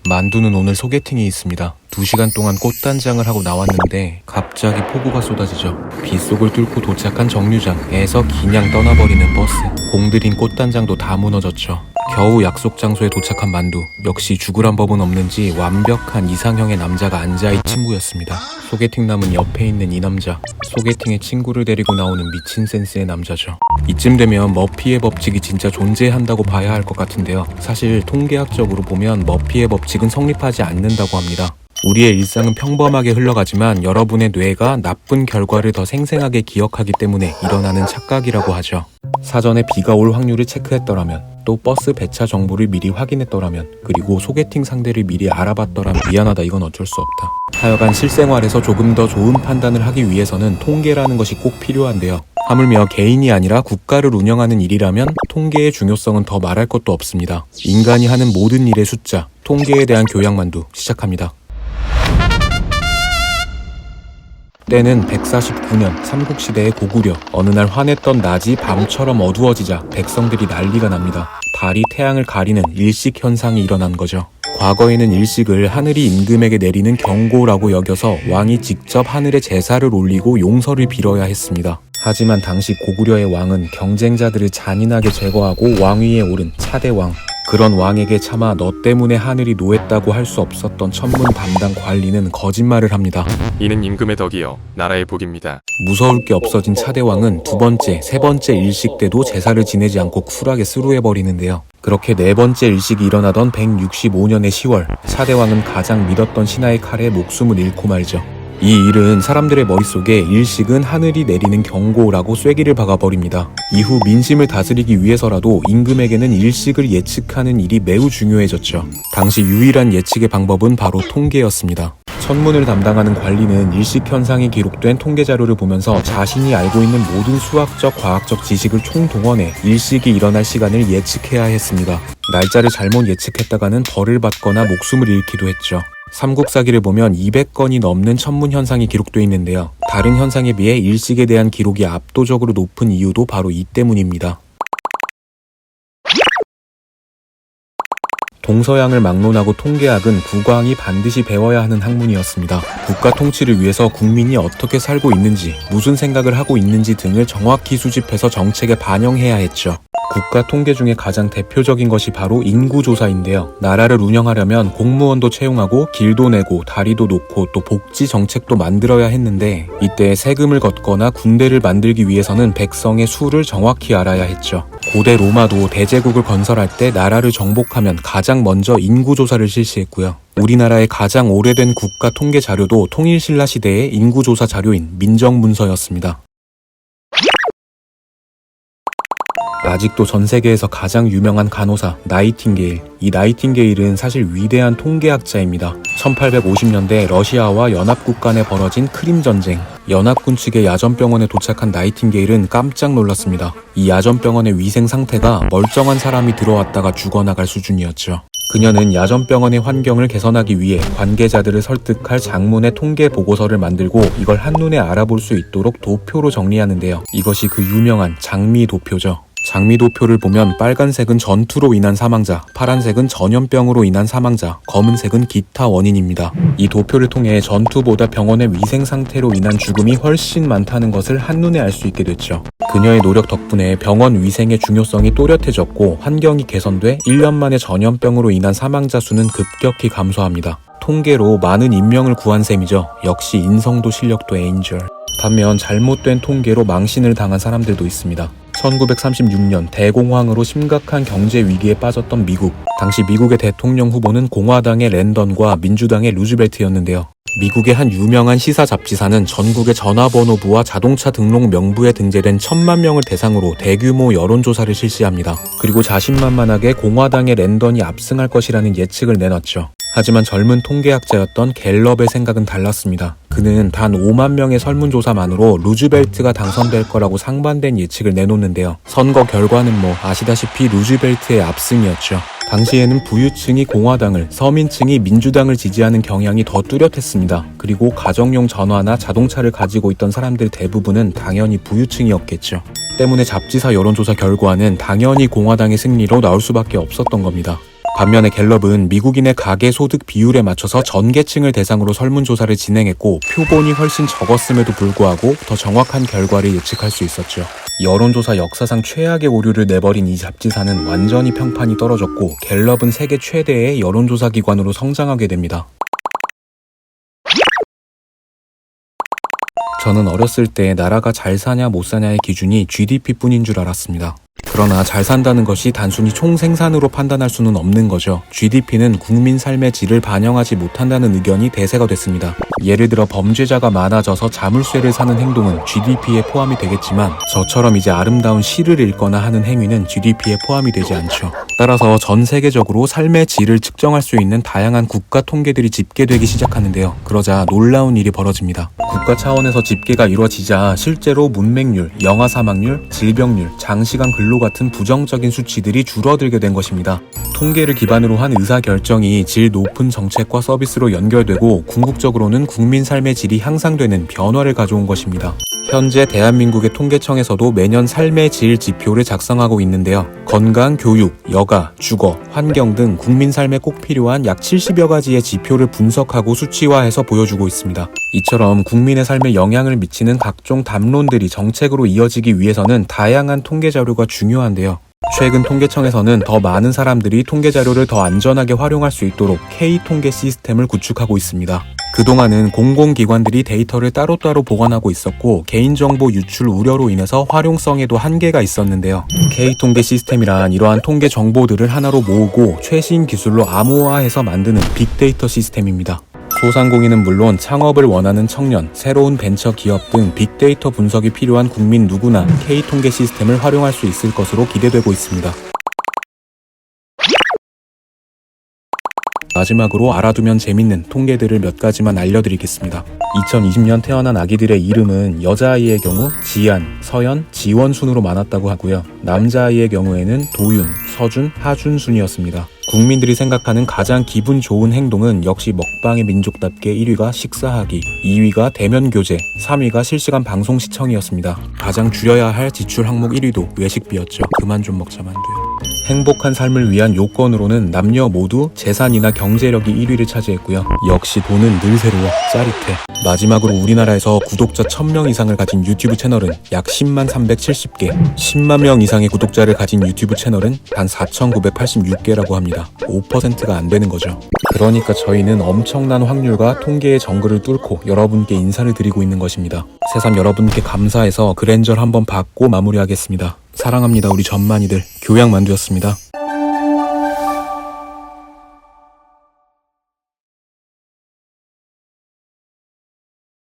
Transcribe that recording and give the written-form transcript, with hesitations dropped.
만두는 오늘 소개팅이 있습니다. 2시간 동안 꽃단장을 하고 나왔는데 갑자기 폭우가 쏟아지죠. 빗속을 뚫고 도착한 정류장에서 그냥 떠나버리는 버스. 공들인 꽃단장도 다 무너졌죠. 겨우 약속 장소에 도착한 만두. 역시 죽으란 법은 없는지 완벽한 이상형의 남자가 앉아있 친구였습니다. 소개팅 남은 옆에 있는 이 남자. 소개팅에 친구를 데리고 나오는 미친 센스의 남자죠. 이쯤 되면 머피의 법칙이 진짜 존재한다고 봐야 할 것 같은데요. 사실 통계학적으로 보면 머피의 법칙은 성립하지 않는다고 합니다. 우리의 일상은 평범하게 흘러가지만 여러분의 뇌가 나쁜 결과를 더 생생하게 기억하기 때문에 일어나는 착각이라고 하죠. 사전에 비가 올 확률을 체크했더라면, 또 버스 배차 정보를 미리 확인했더라면, 그리고 소개팅 상대를 미리 알아봤더라면 미안하다, 이건 어쩔 수 없다. 하여간 실생활에서 조금 더 좋은 판단을 하기 위해서는 통계라는 것이 꼭 필요한데요. 하물며 개인이 아니라 국가를 운영하는 일이라면 통계의 중요성은 더 말할 것도 없습니다. 인간이 하는 모든 일의 숫자, 통계에 대한 교양만두 시작합니다. 때는 149년 삼국시대의 고구려. 어느 날 환했던 낮이 밤처럼 어두워지자 백성들이 난리가 납니다. 달이 태양을 가리는 일식 현상이 일어난 거죠. 과거에는 일식을 하늘이 임금에게 내리는 경고라고 여겨서 왕이 직접 하늘에 제사를 올리고 용서를 빌어야 했습니다. 하지만 당시 고구려의 왕은 경쟁자들을 잔인하게 제거하고 왕위에 오른 차대왕. 그런 왕에게 차마 너 때문에 하늘이 노했다고 할 수 없었던 천문 담당 관리는 거짓말을 합니다. 이는 임금의 덕이요 나라의 복입니다. 무서울 게 없어진 차대왕은 두 번째, 세 번째 일식 때도 제사를 지내지 않고 쿨하게 스루해버리는데요. 그렇게 네 번째 일식이 일어나던 165년의 10월, 차대왕은 가장 믿었던 신하의 칼에 목숨을 잃고 말죠. 이 일은 사람들의 머릿속에 일식은 하늘이 내리는 경고라고 쐐기를 박아버립니다. 이후 민심을 다스리기 위해서라도 임금에게는 일식을 예측하는 일이 매우 중요해졌죠. 당시 유일한 예측의 방법은 바로 통계였습니다. 천문을 담당하는 관리는 일식 현상이 기록된 통계 자료를 보면서 자신이 알고 있는 모든 수학적, 과학적 지식을 총동원해 일식이 일어날 시간을 예측해야 했습니다. 날짜를 잘못 예측했다가는 벌을 받거나 목숨을 잃기도 했죠. 삼국사기를 보면 200건이 넘는 천문 현상이 기록되어 있는데요. 다른 현상에 비해 일식에 대한 기록이 압도적으로 높은 이유도 바로 이 때문입니다. 동서양을 막론하고 통계학은 국왕이 반드시 배워야 하는 학문이었습니다. 국가 통치를 위해서 국민이 어떻게 살고 있는지, 무슨 생각을 하고 있는지 등을 정확히 수집해서 정책에 반영해야 했죠. 국가 통계 중에 가장 대표적인 것이 바로 인구조사인데요. 나라를 운영하려면 공무원도 채용하고 길도 내고 다리도 놓고 또 복지 정책도 만들어야 했는데, 이때 세금을 걷거나 군대를 만들기 위해서는 백성의 수를 정확히 알아야 했죠. 고대 로마도 대제국을 건설할 때 나라를 정복하면 가장 먼저 인구조사를 실시했고요. 우리나라의 가장 오래된 국가 통계 자료도 통일신라 시대의 인구조사 자료인 민정문서였습니다. 아직도 전 세계에서 가장 유명한 간호사 나이팅게일. 이 나이팅게일은 사실 위대한 통계학자입니다. 1850년대 러시아와 연합국 간에 벌어진 크림 전쟁. 연합군 측의 야전병원에 도착한 나이팅게일은 깜짝 놀랐습니다. 이 야전병원의 위생 상태가 멀쩡한 사람이 들어왔다가 죽어나갈 수준이었죠. 그녀는 야전병원의 환경을 개선하기 위해 관계자들을 설득할 장문의 통계 보고서를 만들고 이걸 한눈에 알아볼 수 있도록 도표로 정리하는데요. 이것이 그 유명한 장미도표죠. 장미도표를 보면 빨간색은 전투로 인한 사망자, 파란색은 전염병으로 인한 사망자, 검은색은 기타 원인입니다. 이 도표를 통해 전투보다 병원의 위생 상태로 인한 죽음이 훨씬 많다는 것을 한눈에 알 수 있게 됐죠. 그녀의 노력 덕분에 병원 위생의 중요성이 또렷해졌고 환경이 개선돼 1년 만에 전염병으로 인한 사망자 수는 급격히 감소합니다. 통계로 많은 인명을 구한 셈이죠. 역시 인성도 실력도 에인절. 반면 잘못된 통계로 망신을 당한 사람들도 있습니다. 1936년 대공황으로 심각한 경제 위기에 빠졌던 미국. 당시 미국의 대통령 후보는 공화당의 랜던과 민주당의 루즈벨트였는데요. 미국의 한 유명한 시사 잡지사는 전국의 전화번호부와 자동차 등록 명부에 등재된 1000만 명을 대상으로 대규모 여론조사를 실시합니다. 그리고 자신만만하게 공화당의 랜던이 압승할 것이라는 예측을 내놨죠. 하지만 젊은 통계학자였던 갤럽의 생각은 달랐습니다. 그는 단 5만 명의 설문조사만으로 루즈벨트가 당선될 거라고 상반된 예측을 내놓는데요. 선거 결과는 아시다시피 루즈벨트의 압승이었죠. 당시에는 부유층이 공화당을, 서민층이 민주당을 지지하는 경향이 더 뚜렷했습니다. 그리고 가정용 전화나 자동차를 가지고 있던 사람들 대부분은 당연히 부유층이었겠죠. 때문에 잡지사 여론조사 결과는 당연히 공화당의 승리로 나올 수밖에 없었던 겁니다. 반면에 갤럽은 미국인의 가계 소득 비율에 맞춰서 전 계층을 대상으로 설문조사를 진행했고 표본이 훨씬 적었음에도 불구하고 더 정확한 결과를 예측할 수 있었죠. 여론조사 역사상 최악의 오류를 내버린 이 잡지사는 완전히 평판이 떨어졌고 갤럽은 세계 최대의 여론조사 기관으로 성장하게 됩니다. 저는 어렸을 때 나라가 잘 사냐 못 사냐의 기준이 GDP뿐인 줄 알았습니다. 그러나 잘 산다는 것이 단순히 총생산으로 판단할 수는 없는 거죠. GDP는 국민 삶의 질을 반영하지 못한다는 의견이 대세가 됐습니다. 예를 들어 범죄자가 많아져서 자물쇠를 사는 행동은 GDP에 포함이 되겠지만 저처럼 이제 아름다운 시를 읽거나 하는 행위는 GDP에 포함이 되지 않죠. 따라서 전 세계적으로 삶의 질을 측정할 수 있는 다양한 국가 통계들이 집계되기 시작하는데요. 그러자 놀라운 일이 벌어집니다. 국가 차원에서 집계가 이루어지자 실제로 문맹률, 영아 사망률, 질병률, 장시간 근로 같은 부정적인 수치들이 줄어들게 된 것입니다. 통계를 기반으로 한 의사결정이 질 높은 정책과 서비스로 연결되고 궁극적으로는 국민 삶의 질이 향상되는 변화를 가져온 것입니다. 현재 대한민국의 통계청에서도 매년 삶의 질 지표를 작성하고 있는데요. 건강, 교육, 여가, 주거, 환경 등 국민 삶에 꼭 필요한 약 70여 가지의 지표를 분석하고 수치화해서 보여주고 있습니다. 이처럼 국민의 삶에 영향을 미치는 각종 담론들이 정책으로 이어지기 위해서는 다양한 통계 자료가 중요한데요. 최근 통계청에서는 더 많은 사람들이 통계 자료를 더 안전하게 활용할 수 있도록 K-통계 시스템을 구축하고 있습니다. 그동안은 공공기관들이 데이터를 따로따로 보관하고 있었고 개인정보 유출 우려로 인해서 활용성에도 한계가 있었는데요. K-통계 시스템이란 이러한 통계 정보들을 하나로 모으고 최신 기술로 암호화해서 만드는 빅데이터 시스템입니다. 소상공인은 물론 창업을 원하는 청년, 새로운 벤처 기업 등 빅데이터 분석이 필요한 국민 누구나 K-통계 시스템을 활용할 수 있을 것으로 기대되고 있습니다. 마지막으로 알아두면 재밌는 통계들을 몇 가지만 알려드리겠습니다. 2020년 태어난 아기들의 이름은 여자아이의 경우 지안, 서연, 지원 순으로 많았다고 하고요. 남자아이의 경우에는 도윤, 서준, 하준 순이었습니다. 국민들이 생각하는 가장 기분 좋은 행동은 역시 먹방의 민족답게 1위가 식사하기, 2위가 대면 교제, 3위가 실시간 방송 시청이었습니다. 가장 줄여야 할 지출 항목 1위도 외식비였죠. 그만 좀 먹자만 돼요. 행복한 삶을 위한 요건으로는 남녀 모두 재산이나 경제력이 1위를 차지했고요. 역시 돈은 늘 새로워, 짜릿해. 마지막으로 우리나라에서 구독자 1000명 이상을 가진 유튜브 채널은 약 10만 370개, 10만 명 이상의 구독자를 가진 유튜브 채널은 단 4,986개라고 합니다. 5%가 안 되는 거죠. 그러니까 저희는 엄청난 확률과 통계의 정글을 뚫고 여러분께 인사를 드리고 있는 것입니다. 새삼 여러분께 감사해서 그랜저를 한번 받고 마무리하겠습니다. 사랑합니다, 우리 전만이들. 교양만두였습니다.